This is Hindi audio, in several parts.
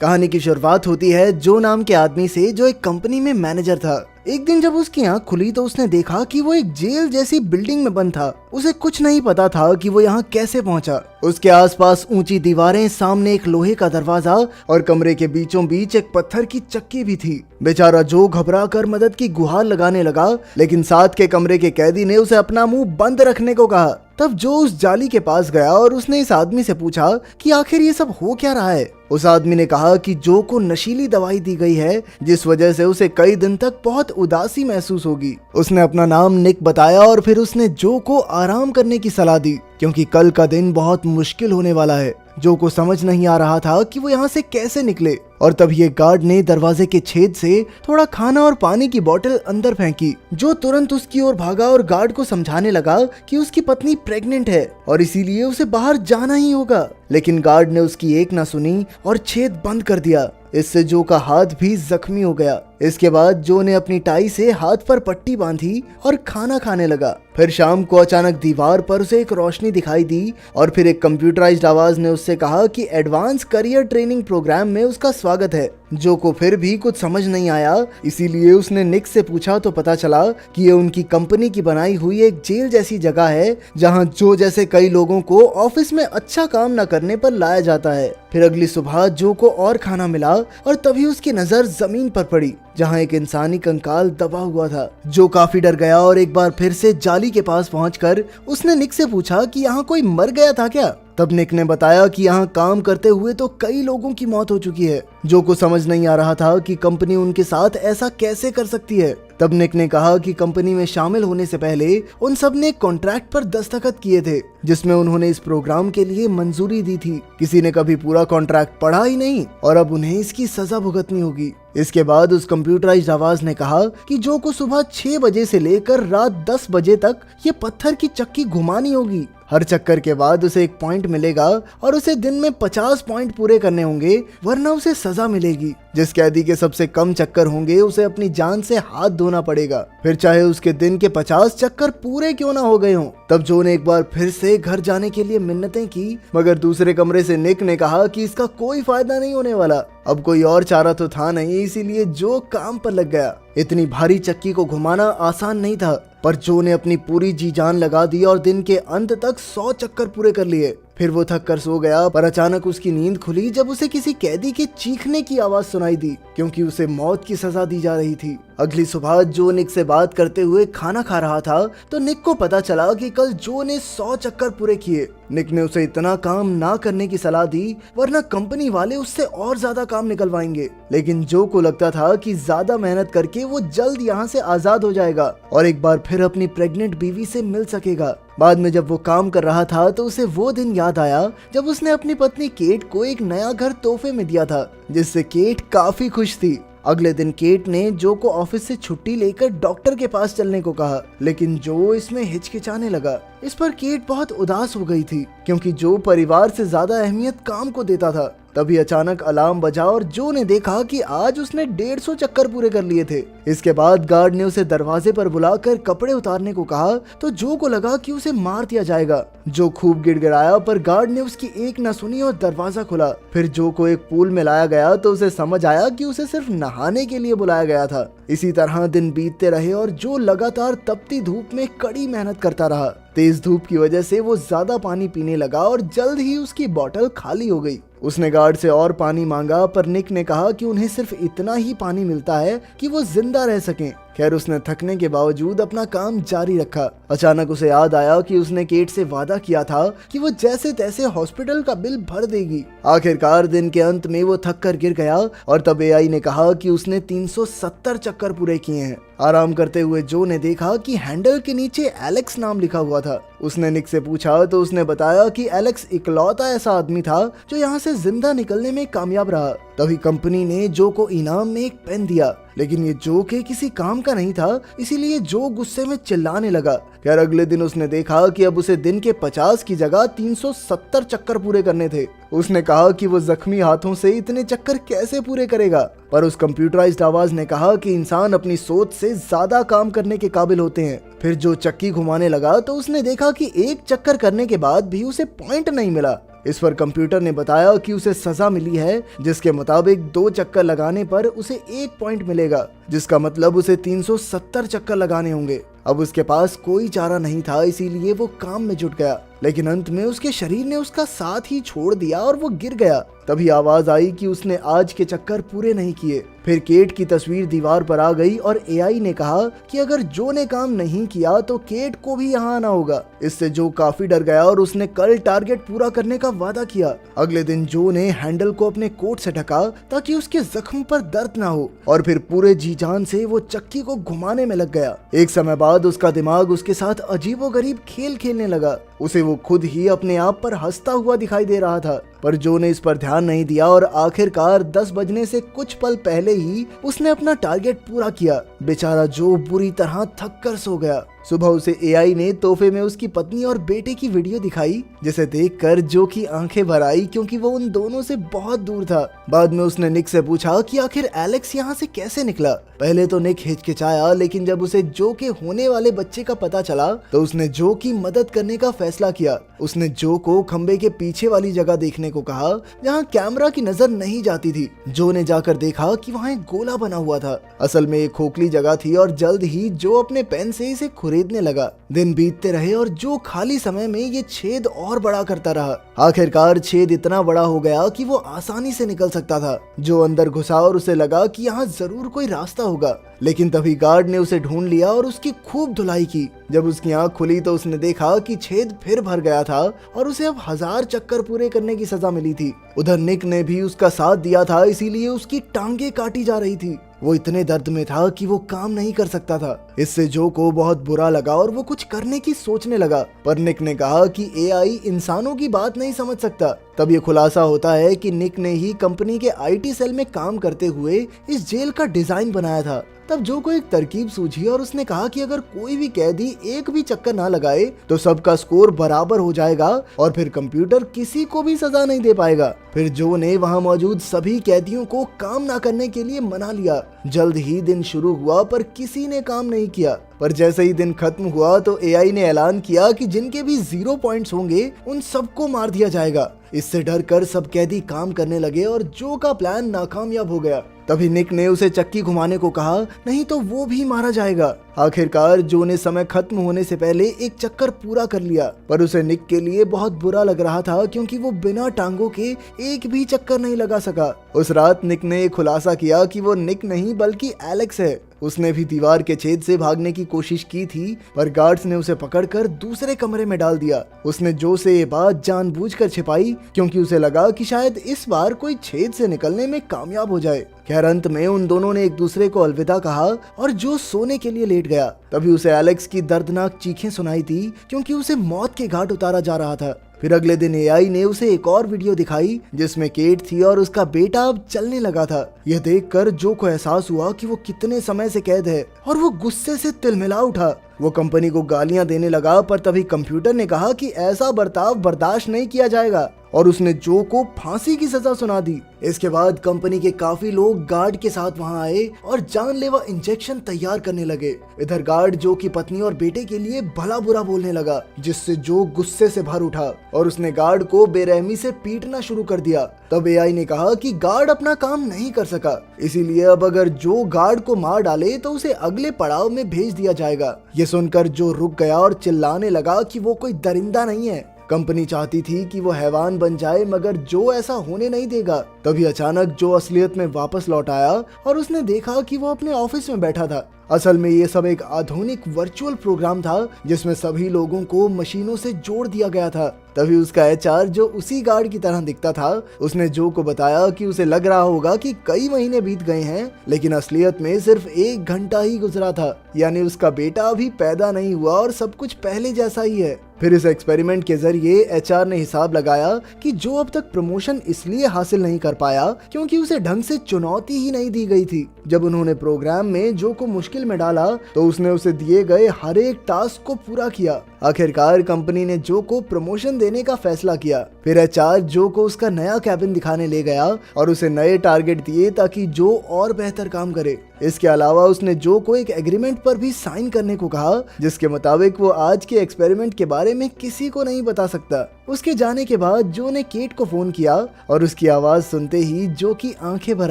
कहानी की शुरुआत होती है जो नाम के आदमी से, जो एक कंपनी में मैनेजर था। एक दिन जब उसकी आंख खुली तो उसने देखा कि वो एक जेल जैसी बिल्डिंग में बंद था। उसे कुछ नहीं पता था कि वो यहाँ कैसे पहुँचा। उसके आसपास ऊंची दीवारें, सामने एक लोहे का दरवाजा और कमरे के बीचों बीच एक पत्थर की चक्की भी थी। बेचारा जो घबरा कर मदद की गुहार लगाने लगा, लेकिन साथ के कमरे के कैदी ने उसे अपना मुंह बंद रखने को कहा। तब जो उस जाली के पास गया और उसने इस आदमी से पूछा कि आखिर ये सब हो क्या रहा है। उस आदमी ने कहा कि जो को नशीली दवाई दी गई है, जिस वजह से उसे कई दिन तक बहुत उदासी महसूस होगी। उसने अपना नाम निक बताया और फिर उसने जो को आराम करने की सलाह दी, क्योंकि कल का दिन बहुत मुश्किल होने वाला है। जो को समझ नहीं आ रहा था कि वो यहाँ से कैसे निकले, और तब ये गार्ड ने दरवाजे के छेद से थोड़ा खाना और पानी की बोतल अंदर फेंकी। जो तुरंत उसकी ओर भागा और गार्ड को समझाने लगा कि उसकी पत्नी प्रेग्नेंट है और इसीलिए उसे बाहर जाना ही होगा। लेकिन गार्ड ने उसकी एक ना सुनी और छेद बंद कर दिया। इससे जो का हाथ भी जख्मी हो गया। इसके बाद जो ने अपनी टाई से हाथ पर पट्टी बांधी और खाना खाने लगा। फिर शाम को अचानक दीवार पर उसे एक रोशनी दिखाई दी और फिर एक कंप्यूटराइज्ड आवाज ने उससे कहा कि एडवांस करियर ट्रेनिंग प्रोग्राम में उसका स्वागत है। जो को फिर भी कुछ समझ नहीं आया, इसीलिए उसने निक से पूछा तो पता चला कि ये उनकी कंपनी की बनाई हुई एक जेल जैसी जगह है, जहां जो जैसे कई लोगों को ऑफिस में अच्छा काम न करने पर लाया जाता है। फिर अगली सुबह जो को और खाना मिला और तभी उसकी नजर जमीन पर पड़ी, जहां एक इंसानी कंकाल दबा हुआ था। जो काफी डर गया और एक बार फिर से जाली के पास पहुंचकर उसने निक से पूछा कि यहाँ कोई मर गया था क्या। तब निक ने बताया कि यहाँ काम करते हुए तो कई लोगों की मौत हो चुकी है। जो को समझ नहीं आ रहा था कि कंपनी उनके साथ ऐसा कैसे कर सकती है। तब निक ने कहा कि कंपनी में शामिल होने से पहले उन सब ने कॉन्ट्रैक्ट पर दस्तखत किए थे, जिसमें उन्होंने इस प्रोग्राम के लिए मंजूरी दी थी। किसी ने कभी पूरा कॉन्ट्रैक्ट पढ़ा ही नहीं और अब उन्हें इसकी सजा भुगतनी होगी। इसके बाद उस कंप्यूटराइज्ड आवाज ने कहा कि जो को सुबह 6 बजे से लेकर रात 10 बजे तक ये पत्थर की चक्की घुमानी होगी। हर चक्कर के बाद उसे एक पॉइंट मिलेगा और उसे दिन में 50 पॉइंट पूरे करने होंगे, वरना उसे सजा मिलेगी। जिस कैदी के सबसे कम चक्कर होंगे उसे अपनी जान से हाथ धोना पड़ेगा, फिर चाहे उसके दिन के 50 चक्कर पूरे क्यों ना हो गए हों। तब जो ने एक बार फिर से घर जाने के लिए मिन्नतें की, मगर दूसरे कमरे से निक ने कहा कि इसका कोई फायदा नहीं होने वाला। अब कोई और चारा तो था नहीं, इसीलिए जो काम पर लग गया। इतनी भारी चक्की को घुमाना आसान नहीं था, पर जो ने अपनी पूरी जी जान लगा दी और दिन के अंत तक 100 चक्कर पूरे कर लिए। फिर वो थक कर सो गया, पर अचानक उसकी नींद खुली जब उसे किसी कैदी के चीखने की आवाज सुनाई दी, क्योंकि उसे मौत की सजा दी जा रही थी। अगली सुबह जो निक से बात करते हुए खाना खा रहा था तो निक को पता चला कि कल जो ने 100 चक्कर पूरे किए। निक ने उसे इतना काम ना करने की सलाह दी, वरना कंपनी वाले उससे और ज्यादा काम निकलवाएंगे। लेकिन जो को लगता था कि ज्यादा मेहनत करके वो जल्द यहाँ से आजाद हो जाएगा और एक बार फिर अपनी प्रेग्नेंट बीवी से मिल सकेगा। बाद में जब वो काम कर रहा था तो उसे वो दिन याद आया जब उसने अपनी पत्नी केट को एक नया घर तोहफे में दिया था, जिससे केट काफी खुश थी। अगले दिन केट ने जो को ऑफिस से छुट्टी लेकर डॉक्टर के पास चलने को कहा, लेकिन जो इसमें हिचकिचाने लगा। इस पर केट बहुत उदास हो गई थी, क्योंकि जो परिवार से ज्यादा अहमियत काम को देता था। तभी अचानक अलार्म बजा और जो ने देखा कि आज उसने 150 चक्कर पूरे कर लिए थे। इसके बाद गार्ड ने उसे दरवाजे पर बुलाकर कपड़े उतारने को कहा, तो जो को लगा कि उसे मार दिया जाएगा। जो खूब गिड़गिड़ाया, पर गार्ड ने उसकी एक न सुनी और दरवाजा खुला। फिर जो को एक पूल में लाया गया तो उसे समझ आया कि उसे सिर्फ नहाने के लिए बुलाया गया था। इसी तरह दिन बीतते रहे और जो लगातार तपती धूप में कड़ी मेहनत करता रहा। तेज धूप की वजह से वो ज्यादा पानी पीने लगा और जल्द ही उसकी बोतल खाली हो गई। उसने गार्ड से और पानी मांगा, पर निक ने कहा कि उन्हें सिर्फ इतना ही पानी मिलता है कि वो जिंदा रह सकें। खैर, उसने थकने के बावजूद अपना काम जारी रखा। अचानक उसे याद आया कि उसने केट से वादा किया था कि वो जैसे तैसे हॉस्पिटल का बिल भर देगी। आखिरकार दिन के अंत में वो थक कर गिर गया और तब एआई ने कहा कि उसने 370 चक्कर पूरे किए हैं। आराम करते हुए जो ने देखा कि हैंडल के नीचे एलेक्स नाम लिखा हुआ था। उसने निक से पूछा तो उसने बताया कि एलेक्स इकलौता ऐसा आदमी था जो यहाँ से जिंदा निकलने में कामयाब रहा। तभी कंपनी ने जो को इनाम में एक पेन दिया, लेकिन ये जो के किसी काम का नहीं था, इसीलिए जो गुस्से में चिल्लाने लगा। खैर, अगले दिन उसने देखा कि अब उसे दिन के 50 की जगह 370 चक्कर पूरे करने थे। उसने कहा कि वो जख्मी हाथों से इतने चक्कर कैसे पूरे करेगा, पर उस कंप्यूटराइज्ड आवाज ने कहा कि इंसान अपनी सोच से ज्यादा काम करने के काबिल होते हैं। फिर जो चक्की घुमाने लगा तो उसने देखा कि एक चक्कर करने के बाद भी उसे पॉइंट नहीं मिला। इस पर कंप्यूटर ने बताया कि उसे सजा मिली है, जिसके मुताबिक 2 चक्कर लगाने पर उसे 1 पॉइंट मिलेगा, जिसका मतलब उसे 370 चक्कर लगाने होंगे। अब उसके पास कोई चारा नहीं था, इसीलिए वो काम में जुट गया, लेकिन अंत में उसके शरीर ने उसका साथ ही छोड़ दिया और वो गिर गया। तभी आवाज आई कि उसने आज के चक्कर पूरे नहीं किए। फिर केट की तस्वीर दीवार पर आ गई और एआई ने कहा कि अगर जो ने काम नहीं किया तो केट को भी यहाँ आना होगा। इससे जो काफी डर गया और उसने कल टारगेट पूरा करने का वादा किया। अगले दिन जो ने हैंडल को अपने कोट से ढका ताकि उसके जख्म पर दर्द ना हो, और फिर पूरे जी जान से वो चक्की को घुमाने में लग गया। एक समय बाद उसका दिमाग उसके साथ अजीबोगरीब खेल खेलने लगा। उसे वो खुद ही अपने आप पर हंसता हुआ दिखाई दे रहा था, पर जो ने इस पर ध्यान नहीं दिया और आखिरकार 10 बजने से कुछ पल पहले ही उसने अपना टारगेट पूरा किया। बेचारा जो बुरी तरह थक कर सो गया। सुबह उसे एआई ने तोहफे में उसकी पत्नी और बेटे की वीडियो दिखाई, जिसे देखकर जो की आंखें भर आई, क्योंकि वो उन दोनों से बहुत दूर था। बाद में उसने निक से पूछा कि आखिर एलेक्स यहाँ से कैसे निकला। पहले तो निक हिचकिचाया, लेकिन जब उसे जो के होने वाले बच्चे का पता चला तो उसने जो की मदद करने का फैसला किया। उसने जो को खंबे के पीछे वाली जगह देखने को कहा, जहाँ कैमरा की नजर नहीं जाती थी। जो ने जाकर देखा कि वहाँ एक गोला बना हुआ था। असल में एक खोखली जगह थी और जल्द ही जो अपने पेन से इसे खरीदने लगा। दिन बीतते रहे और जो खाली समय में ये छेद और बड़ा करता रहा। आखिरकार छेद इतना बड़ा हो गया कि वो आसानी से निकल सकता था। जो अंदर घुसा और उसे लगा कि यहाँ जरूर कोई रास्ता होगा, लेकिन तभी गार्ड ने उसे ढूंढ लिया और उसकी खूब धुलाई की। जब उसकी आंख खुली तो उसने देखा कि छेद फिर भर गया था और उसे अब 1000 चक्कर पूरे करने की सजा मिली थी। उधर निक ने भी उसका साथ दिया था, इसीलिए उसकी टांगे काटी जा रही थी। वो इतने दर्द में था कि वो काम नहीं कर सकता था। इससे जो को बहुत बुरा लगा और वो कुछ करने की सोचने लगा, पर निक ने कहा कि एआई इंसानों की बात नहीं समझ सकता। तब ये खुलासा होता है कि निक ने ही कंपनी के आईटी सेल में काम करते हुए इस जेल का डिजाइन बनाया था। तब जो को एक तरकीब सूझी और उसने कहा कि अगर कोई भी कैदी एक भी चक्कर ना लगाए तो सबका स्कोर बराबर हो जाएगा और फिर कंप्यूटर किसी को भी सजा नहीं दे पाएगा। फिर जो ने वहां मौजूद सभी कैदियों को काम ना करने के लिए मना लिया। जल्द ही दिन शुरू हुआ, पर किसी ने काम नहीं किया। पर जैसे ही दिन खत्म हुआ तो एआई ने ऐलान किया कि जिनके भी 0 पॉइंट्स होंगे उन सबको मार दिया जाएगा। इससे डर कर सब कैदी काम करने लगे और जो का प्लान नाकामयाब हो गया। तभी निक ने उसे चक्की घुमाने को कहा, नहीं तो वो भी मारा जाएगा। आखिरकार जो ने समय खत्म होने से पहले एक चक्कर पूरा कर लिया, पर उसे निक के लिए बहुत बुरा लग रहा था, क्योंकि वो बिना टांगों के एक भी चक्कर नहीं लगा सका। उस रात निक ने खुलासा किया कि वो निक नहीं बल्कि एलेक्स है। उसने भी दीवार के छेद से भागने की कोशिश की थी, पर गार्ड्स ने उसे पकड़कर दूसरे कमरे में डाल दिया। उसने जो से ये बात जानबूझकर छिपाई, क्योंकि उसे लगा कि शायद इस बार कोई छेद से निकलने में कामयाब हो जाए। खैर अंत में उन दोनों ने एक दूसरे को अलविदा कहा और जो सोने के लिए लेट गया। तभी उसे एलेक्स की दर्दनाक चीखें सुनाई थी, क्योंकि उसे मौत के घाट उतारा जा रहा था। फिर अगले दिन एआई ने उसे एक और वीडियो दिखाई, जिसमें केट थी और उसका बेटा अब चलने लगा था। यह देखकर जो को एहसास हुआ कि वो कितने समय से कैद है और वो गुस्से से तिलमिला उठा। वो कंपनी को गालियां देने लगा, पर तभी कंप्यूटर ने कहा कि ऐसा बर्ताव बर्दाश्त नहीं किया जाएगा और उसने जो को फांसी की सजा सुना दी। इसके बाद कंपनी के काफी लोग गार्ड के साथ वहां आए और जानलेवा इंजेक्शन तैयार करने लगे। इधर गार्ड जो की पत्नी और बेटे के लिए भला बुरा बोलने लगा, जिससे जो गुस्से से भर उठा और उसने गार्ड को बेरहमी से पीटना शुरू कर दिया। तब एआई ने कहा कि गार्ड अपना काम नहीं कर सका, इसीलिए अब अगर जो गार्ड को मार डाले तो उसे अगले पड़ाव में भेज दिया जाएगा। ये सुनकर जो रुक गया और चिल्लाने लगा कि वो कोई दरिंदा नहीं है। कंपनी चाहती थी कि वो हैवान बन जाए, मगर जो ऐसा होने नहीं देगा। तभी अचानक जो असलियत में वापस लौट आया और उसने देखा कि वो अपने ऑफिस में बैठा था। असल में ये सब एक आधुनिक वर्चुअल प्रोग्राम था, जिसमें सभी लोगों को मशीनों से जोड़ दिया गया था। तभी उसका एचआर, जो उसी गार्ड की तरह दिखता था, उसने जो को बताया कि उसे लग रहा होगा कि कई महीने बीत गए हैं, लेकिन असलियत में सिर्फ 1 घंटा ही गुजरा था। यानी उसका बेटा अभी पैदा नहीं हुआ और सब कुछ पहले जैसा ही है। फिर इस एक्सपेरिमेंट के जरिए एचआर ने हिसाब लगाया कि जो अब तक प्रमोशन इसलिए हासिल नहीं कर पाया क्योंकि उसे ढंग से चुनौती ही नहीं दी गई थी। जब उन्होंने प्रोग्राम में जो को मुश्किल में डाला तो उसने उसे दिए गए हर एक टास्क को पूरा किया। आखिरकार कंपनी ने जो को प्रमोशन देने का फैसला किया। फिर एचआर जो को उसका नया कैबिन दिखाने ले गया और उसे नए टारगेट दिए ताकि जो और बेहतर काम करे। इसके अलावा उसने जो को एक एग्रीमेंट पर भी साइन करने को कहा, जिसके मुताबिक वो आज के एक्सपेरिमेंट के बारे में किसी को नहीं बता सकता। उसके जाने के बाद जो ने केट को फोन किया और उसकी आवाज सुनते ही जो की आंखें भर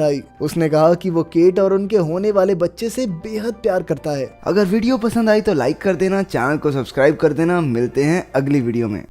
आई। उसने कहा कि वो केट और उनके होने वाले बच्चे से बेहद प्यार करता है। अगर वीडियो पसंद आई तो लाइक कर देना, चैनल को सब्सक्राइब कर देना। मिलते हैं अगली वीडियो में।